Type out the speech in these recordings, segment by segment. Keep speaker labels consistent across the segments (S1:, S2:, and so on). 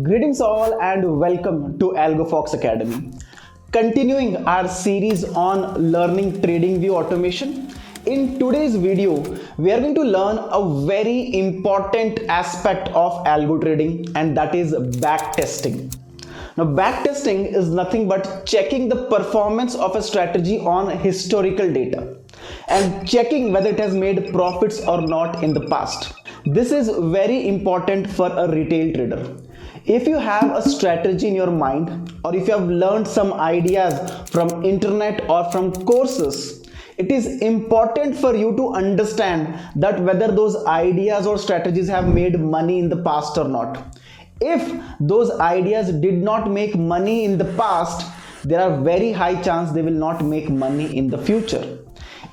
S1: Greetings all and welcome to AlgoFox Academy. Continuing our series on learning TradingView automation. In today's video, we are going to learn a very important aspect of algo trading, and that is backtesting. Now, backtesting is nothing but checking the performance of a strategy on historical data and checking whether it has made profits or not in the past. This is very important for a retail trader. If you have a strategy in your mind, or if you have learned some ideas from internet or from courses, it is important for you to understand that whether those ideas or strategies have made money in the past or not. If those ideas did not make money in the past, there are very high chance they will not make money in the future.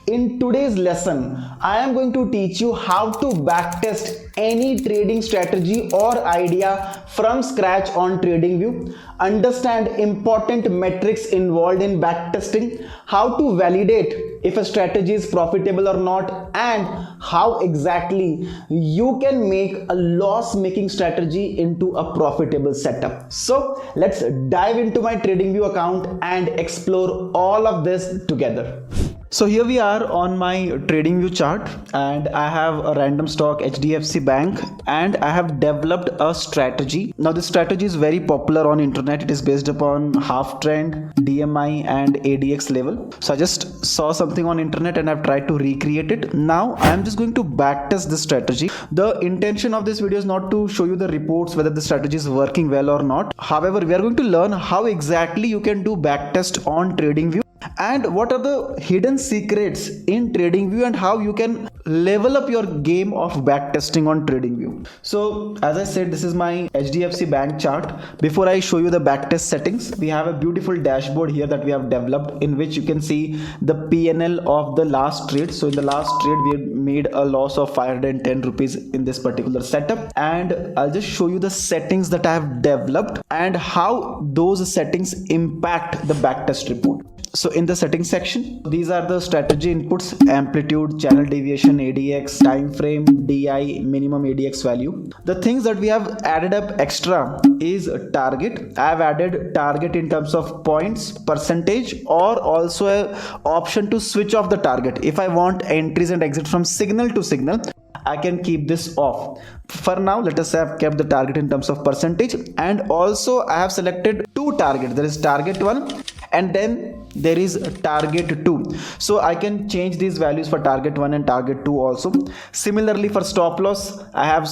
S1: In today's lesson, I am going to teach you how to backtest any trading strategy or idea from scratch on TradingView, understand important metrics involved in backtesting, how to validate if a strategy is profitable or not, and how exactly you can make a loss-making strategy into a profitable setup. So let's dive into my TradingView account and explore all of this together. So here we are on my TradingView chart, and I have a random stock HDFC Bank, and I have developed a strategy. Now this strategy is very popular on internet. It is based upon half trend, DMI and ADX level. So I just saw something on internet and I've tried to recreate it. Now I am just going to backtest this strategy. The intention of this video is not to show you the reports whether the strategy is working well or not. However, we are going to learn how exactly you can do backtest on TradingView, and what are the hidden secrets in TradingView, and how you can level up your game of backtesting on TradingView. So as I said, this is my HDFC Bank chart. Before I show you the backtest settings, we have a beautiful dashboard here that we have developed, in which you can see the PNL of the last trade. So in the last trade, we made a loss of 510 rupees in this particular setup, and I'll just show you the settings that I have developed and how those settings impact the backtest report. So in the settings section, these are the strategy inputs: amplitude, channel deviation, ADX, time frame, DI, minimum ADX value. The things that we have added up extra is target. I have added target in terms of points, percentage, or also an option to switch off the target. If I want entries and exit from signal to signal, I can keep this off. For now, let us have kept the target in terms of percentage, and also I have selected two targets. There is target 1 and then there is target 2. So I can change these values for target 1 and target 2 also. Similarly, for stop loss, I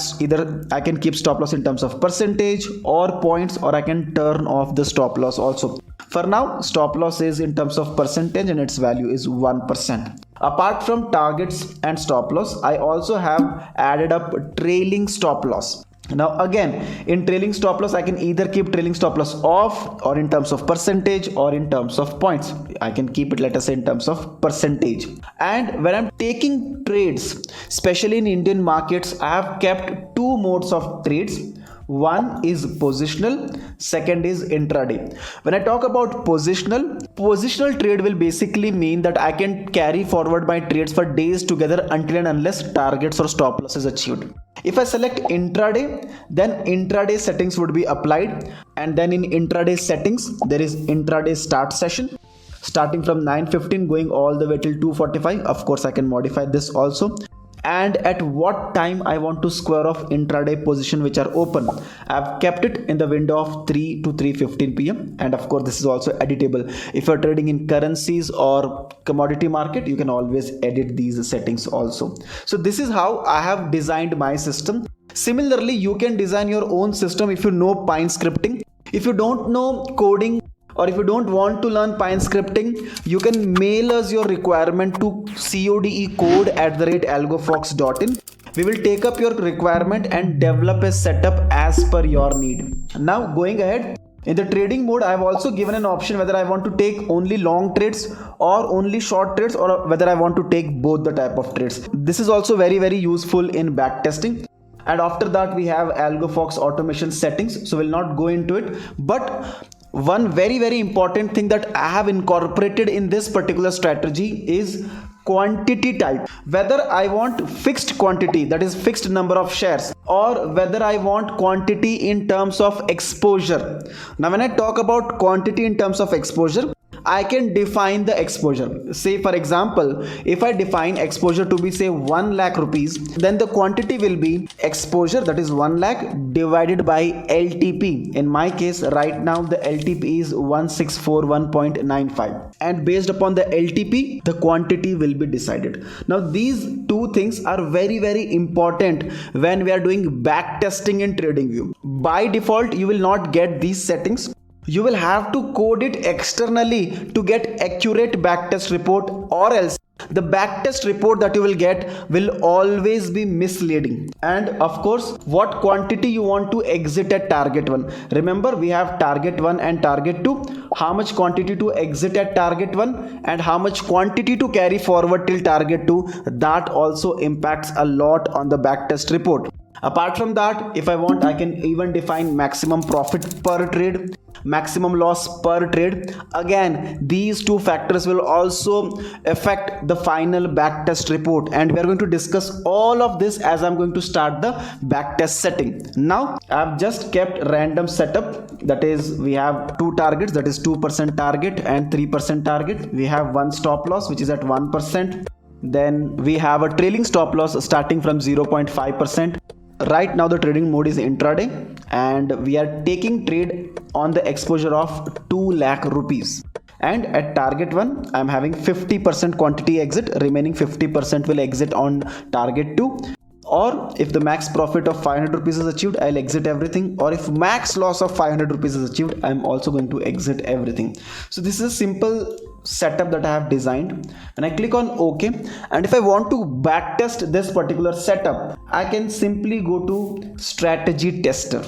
S1: can keep stop loss in terms of percentage or points, or I can turn off the stop loss also. For now, stop loss is in terms of percentage and its value is 1%. Apart from targets and stop loss, I also have added up trailing stop loss. Now again, in trailing stop loss, I can either keep trailing stop loss off, or in terms of percentage, or in terms of points. I can keep it, let us say, in terms of percentage. And when I'm taking trades, especially in Indian markets, I have kept two modes of trades. One is positional, second is intraday. When I talk about positional trade will basically mean that I can carry forward my trades for days together until and unless targets or stop loss is achieved. If I select intraday, then intraday settings would be applied, and then in intraday settings there is intraday start session, starting from 9:15 going all the way till 2:45. Of course, I can modify this also. And at what time I want to square off intraday position which are open. I've kept it in the window of 3 to 3:15 p.m. and of course this is also editable. If you're trading in currencies or commodity market, you can always edit these settings also. So this is how I have designed my system. Similarly, you can design your own system if you know Pine scripting. If you don't know coding, or if you don't want to learn Pine scripting, you can mail us your requirement to codecode@algofox.in. We will take up your requirement and develop a setup as per your need. Now going ahead, in the trading mode, I have also given an option whether I want to take only long trades or only short trades, or whether I want to take both the type of trades. This is also very useful in backtesting. And after that, we have AlgoFox automation settings. So we'll not go into it, but one very important thing that I have incorporated in this particular strategy is quantity type, whether I want fixed quantity, that is fixed number of shares, or whether I want quantity in terms of exposure. Now when I talk about quantity in terms of exposure, I can define the exposure. Say for example, if I define exposure to be say 1 lakh rupees, then the quantity will be exposure, that is 1 lakh divided by LTP. In my case right now the LTP is 1641.95, and based upon the LTP the quantity will be decided. Now these two things are very important when we are doing back testing in TradingView. By default you will not get these settings. You will have to code it externally to get accurate backtest report, or else the backtest report that you will get will always be misleading. And of course, what quantity you want to exit at target 1. Remember, we have target 1 and target 2. How much quantity to exit at target 1 and how much quantity to carry forward till target 2, that also impacts a lot on the backtest report. Apart from that, if I want, I can even define maximum profit per trade, maximum loss per trade. Again, these two factors will also affect the final backtest report, and we are going to discuss all of this as I'm going to start the backtest setting. Now I've just kept random setup, that is we have two targets, that is 2% target and 3% target. We have one stop loss which is at 1%. Then we have a trailing stop loss starting from 0.5%. Right now the trading mode is intraday and we are taking trade on the exposure of 2 lakh rupees. And at target 1 I am having 50% quantity exit, remaining 50% will exit on target 2. Or if the max profit of 500 rupees is achieved, I'll exit everything, or if max loss of 500 rupees is achieved, I'm also going to exit everything. So this is a simple setup that I have designed, and I click on OK. And if I want to backtest this particular setup, I can simply go to strategy tester.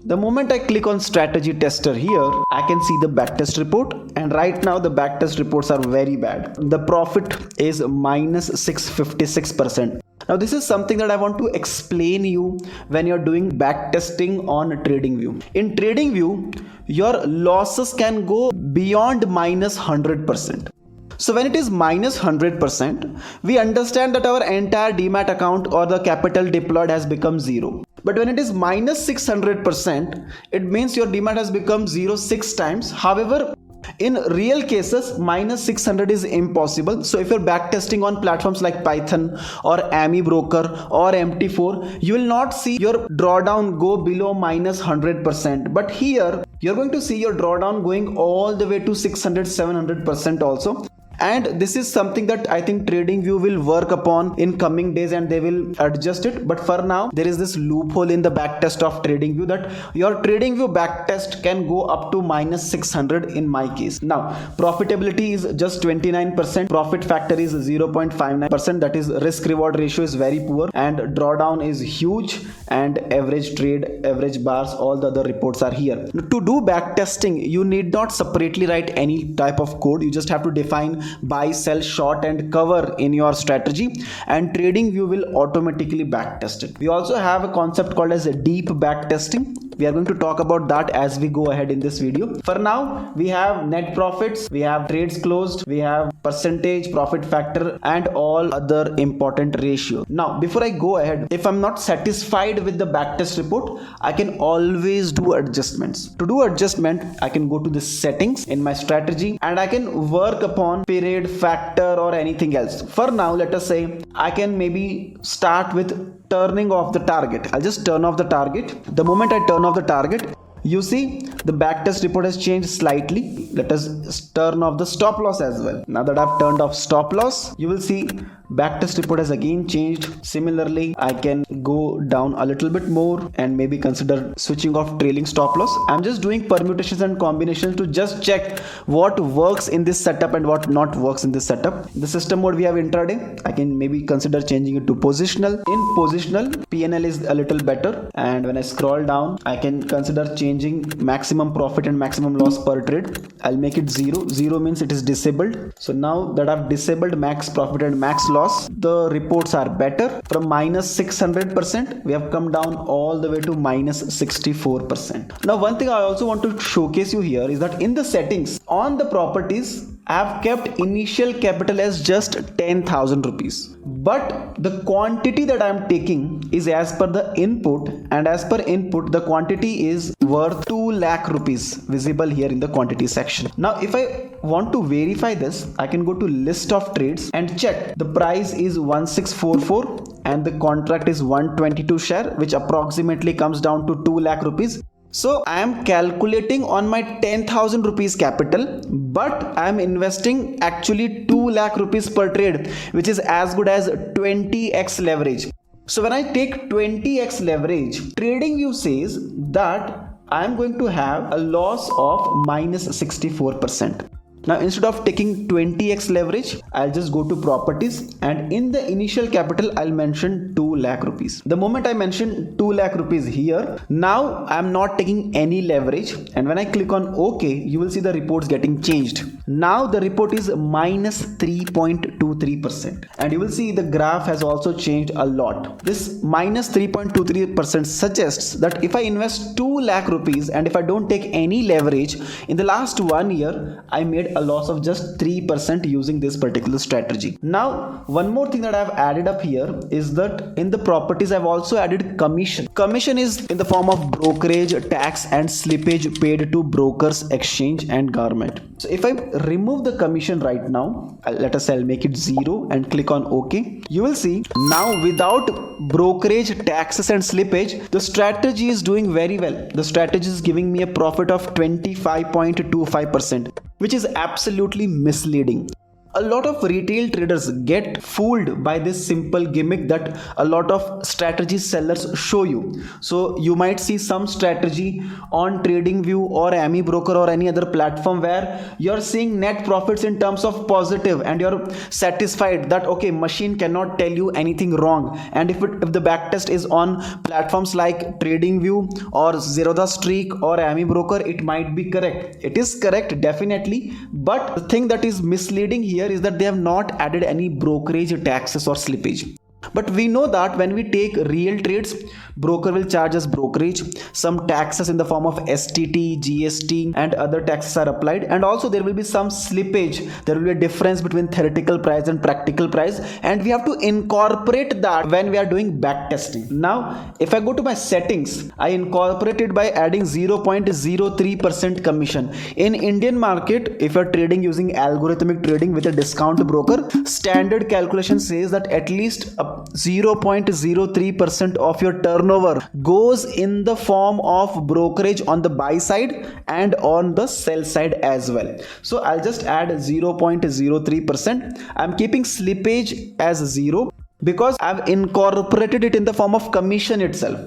S1: The moment I click on strategy tester here, I can see the backtest report, and right now the backtest reports are very bad. The profit is minus 656%. Now this is something that I want to explain you when you're doing backtesting on TradingView. In TradingView, your losses can go beyond minus 100%. So when it is minus 100%, we understand that our entire demat account or the capital deployed has become zero. But when it is minus 600%, it means your demat has become zero 6 times. However, in real cases, minus 600 is impossible. So if you're backtesting on platforms like Python or Ami Broker or MT4, you will not see your drawdown go below minus 100%. But here, you're going to see your drawdown going all the way to 600, 700% also. And this is something that I think TradingView will work upon in coming days, and they will adjust it. But for now, there is this loophole in the backtest of TradingView that your TradingView backtest can go up to minus 600 in my case. Now, profitability is just 29%. Profit factor is 0.59%. That is risk reward ratio is very poor, and drawdown is huge, and average trade, average bars, all the other reports are here. Now, to do backtesting, you need not separately write any type of code. You just have to define buy, sell, short and cover in your strategy, and TradingView will automatically backtest it. We also have a concept called as a deep backtesting. We are going to talk about that as we go ahead in this video. For now, we have net profits, we have trades closed, we have percentage, profit factor, and all other important ratios. Now, before I go ahead, if I'm not satisfied with the backtest report, I can always do adjustments. To do adjustment, I can go to the settings in my strategy and I can work upon period, factor, or anything else. For now, let us say I can maybe start with turning off the target. I'll just turn off the target. The moment I turn off the target, you see the backtest report has changed slightly. Let us turn off the stop loss as well. Now that I've turned off stop loss, you will see backtest report has again changed. Similarly, I can go down a little bit more and maybe consider switching off trailing stop loss. I'm just doing permutations and combinations to just check what works in this setup and what not works in this setup. The system mode we have intraday. I can maybe consider changing it to positional. In positional, PNL is a little better, and when I scroll down, I can consider changing maximum profit and maximum loss per trade. I'll make it 0. 0 means it is disabled. So now that I've disabled max profit and max loss, the reports are better. From minus 600%, we have come down all the way to minus 64%. Now, one thing I also want to showcase you here is that in the settings on the properties, I have kept initial capital as just 10,000 rupees. But the quantity that I am taking is as per the input, and as per input, the quantity is worth 2 lakh rupees, visible here in the quantity section. Now, if I want to verify this, I can go to list of trades and check. The price is 1644 and the contract is 122 share, which approximately comes down to 2 lakh rupees. So I am calculating on my 10,000 rupees capital, but I am investing actually 2 lakh rupees per trade, which is as good as 20x leverage. So when I take 20x leverage, TradingView says that I am going to have a loss of minus 64%. Now, instead of taking 20x leverage, I'll just go to properties, and in the initial capital, I'll mention 2 lakh rupees. The moment I mention 2 lakh rupees here, now I'm not taking any leverage. And when I click on OK, you will see the reports getting changed. Now the report is minus 3.23%. And you will see the graph has also changed a lot. This minus 3.23% suggests that if I invest 2 lakh rupees and if I don't take any leverage, in the last 1 year, I made a loss of just 3% using this particular strategy. Now, one more thing that I've added up here is that in the properties, I've also added commission. Commission is in the form of brokerage, tax, and slippage paid to brokers, exchange, and government. So if I remove the commission right now, I'll make it 0 and click on OK. You will see now without brokerage, taxes, and slippage, the strategy is doing very well. The strategy is giving me a profit of 25.25%, which is absolutely misleading. A lot of retail traders get fooled by this simple gimmick that a lot of strategy sellers show you. So you might see some strategy on TradingView or AmiBroker or any other platform where you're seeing net profits in terms of positive and you're satisfied that okay, machine cannot tell you anything wrong. And if the backtest is on platforms like TradingView or Zerodha Streak or AmiBroker, it might be correct. It is correct, definitely, but the thing that is misleading here is that they have not added any brokerage, taxes, or slippage. But we know that when we take real trades, broker will charge us brokerage, some taxes in the form of STT, GST, and other taxes are applied, and also there will be some slippage. There will be a difference between theoretical price and practical price, and we have to incorporate that when we are doing back testing. Now, if I go to my settings, I incorporate it by adding 0.03% commission. In Indian market, if you are trading using algorithmic trading with a discount broker, standard calculation says that at least 0.03% of your turnover goes in the form of brokerage on the buy side and on the sell side as well. So I'll just add 0.03%. I'm keeping slippage as 0 because I've incorporated it in the form of commission itself.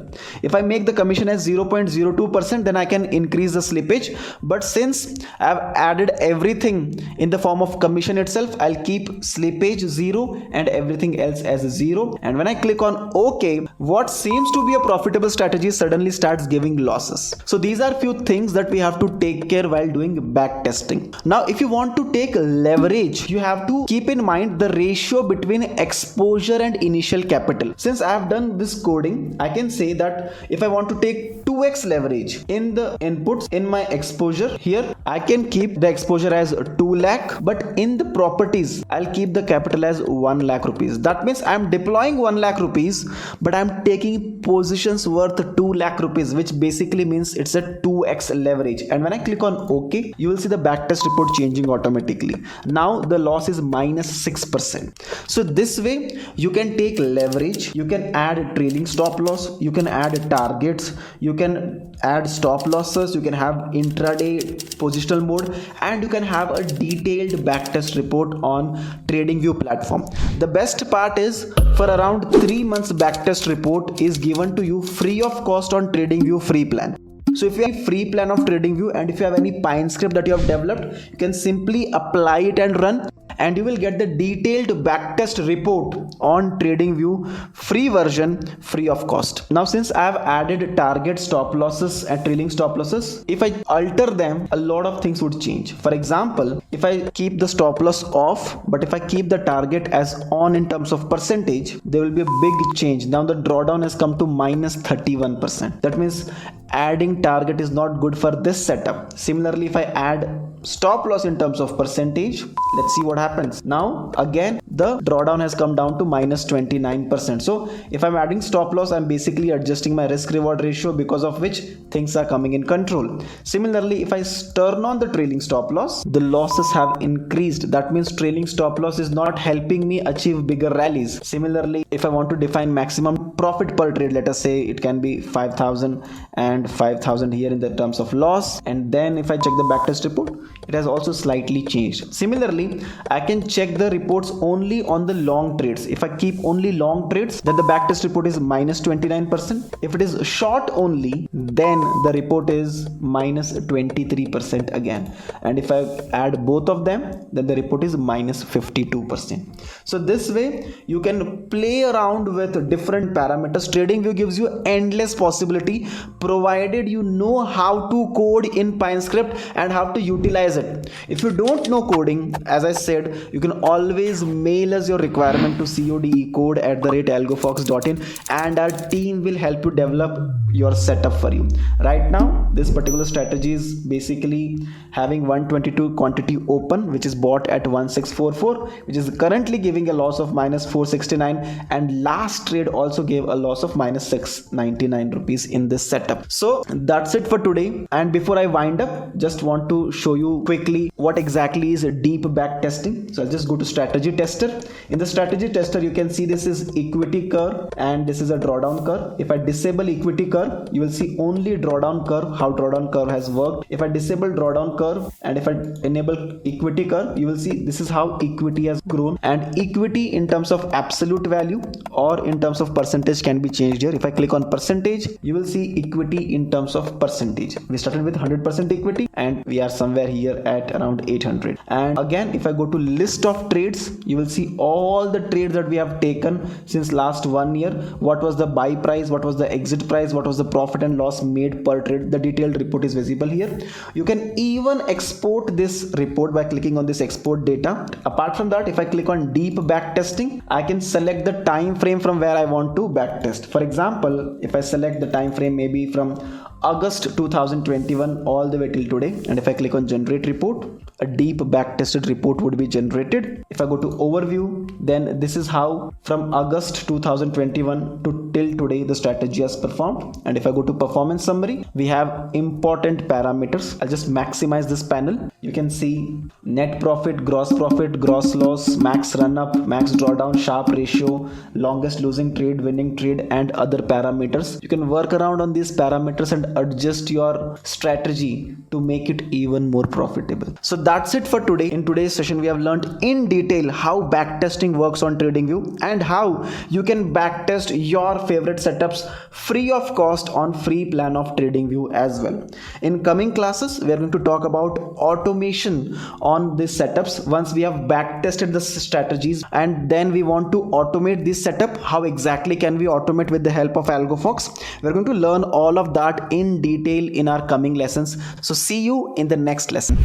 S1: If I make the commission as 0.02%, then I can increase the slippage. But since I've added everything in the form of commission itself, I'll keep slippage 0 and everything else as 0. And when I click on OK, what seems to be a profitable strategy suddenly starts giving losses. So these are few things that we have to take care while doing back testing. Now, if you want to take leverage, you have to keep in mind the ratio between exposure and initial capital. Since I have done this coding, I can say that if I want to take 2x leverage in the inputs in my exposure, here I can keep the exposure as 2 lakh, but in the properties I'll keep the capital as 1 lakh rupees. That means I'm deploying 1 lakh rupees, but I'm taking positions worth 2 lakh rupees, which basically means it's a 2x leverage. And when I click on OK, you will see the backtest report changing automatically. Now the loss is minus 6%. So this way you can take leverage, you can add trailing stop loss, you can add targets, you can add stop losses, you can have intraday positional mode, and you can have a detailed backtest report on TradingView platform. The best part is for around 3 months backtest report is given to you free of cost on TradingView free plan. So if you have a free plan of TradingView and if you have any Pine script that you have developed, you can simply apply it and run, and you will get the detailed backtest report on TradingView free version free of cost. Now, since I have added target stop losses and trailing stop losses, if I alter them, a lot of things would change. For example, if I keep the stop loss off, but if I keep the target as on in terms of percentage, there will be a big change. Now the drawdown has come to minus 31%. That means adding target is not good for this setup. Similarly, if I add stop loss in terms of percentage. Let's see what happens. Now again the drawdown has come down to minus 29%. So if I'm adding stop loss, I'm basically adjusting my risk reward ratio, because of which things are coming in control. Similarly, if I turn on the trailing stop loss, the losses have increased. That means trailing stop loss is not helping me achieve bigger rallies. Similarly, if I want to define maximum profit per trade, let us say it can be 5,000 and 5,000 here in the terms of loss, and then if I check the backtest report, it has also slightly changed. Similarly, I can check the reports only on the long trades. If I keep only long trades, then the backtest report is minus 29%. If it is short only, then the report is minus 23% again. And if I add both of them, then the report is minus 52%. So this way you can play around with different parameters. TradingView gives you endless possibility, provided you know how to code in PineScript and how to utilize it. If you don't know coding, as I said, you can always mail us your requirement to codecode@algofox.in, and our team will help you develop your setup for you. Right now this particular strategy is basically having 122 quantity open, which is bought at 1644, which is currently giving a loss of minus 469, and last trade also gave a loss of minus 699 rupees in this setup. So that's it for today, and before I wind up, just want to show you quickly what exactly is a deep back testing. So I'll just go to strategy tester. In the strategy tester, you can see this is equity curve and this is a drawdown curve. If I disable equity curve, you will see only drawdown curve, how drawdown curve has worked. If I disable drawdown curve and if I enable equity curve, you will see this is how equity has grown, and equity in terms of absolute value or in terms of percentage can be changed here. If I click on percentage, you will see equity in terms of percentage. We started with 100% equity and we are somewhere here at around 800. And again, if I go to list of trades, you will see all the trades that we have taken since last 1 year. What was the buy price, what was the exit price, what was the profit and loss made per trade. The detailed report is visible here. You can even export this report by clicking on this export data. Apart from that, if I click on deep back testing, I can select the time frame from where I want to back test. For example, if I select the time frame maybe from August 2021 all the way till today, and if I click on generate report, a deep back tested report would be generated. If I go to overview, then this is how from August 2021 to till today the strategy has performed. And if I go to performance summary, we have important parameters. I'll just maximize this panel. You can see net profit, gross loss, max run up, max drawdown, Sharpe ratio, longest losing trade, winning trade, and other parameters. You can work around on these parameters and adjust your strategy to make it even more profitable. So that's it for today. In today's session, we have learned in detail how backtesting works on TradingView and how you can backtest your favorite setups free of cost on free plan of TradingView as well. In coming classes, we are going to talk about automation on these setups. Once we have backtested the strategies and then we want to automate this setup, how exactly can we automate with the help of AlgoFox? We're going to learn all of that in detail in our coming lessons. So see you in the next lesson.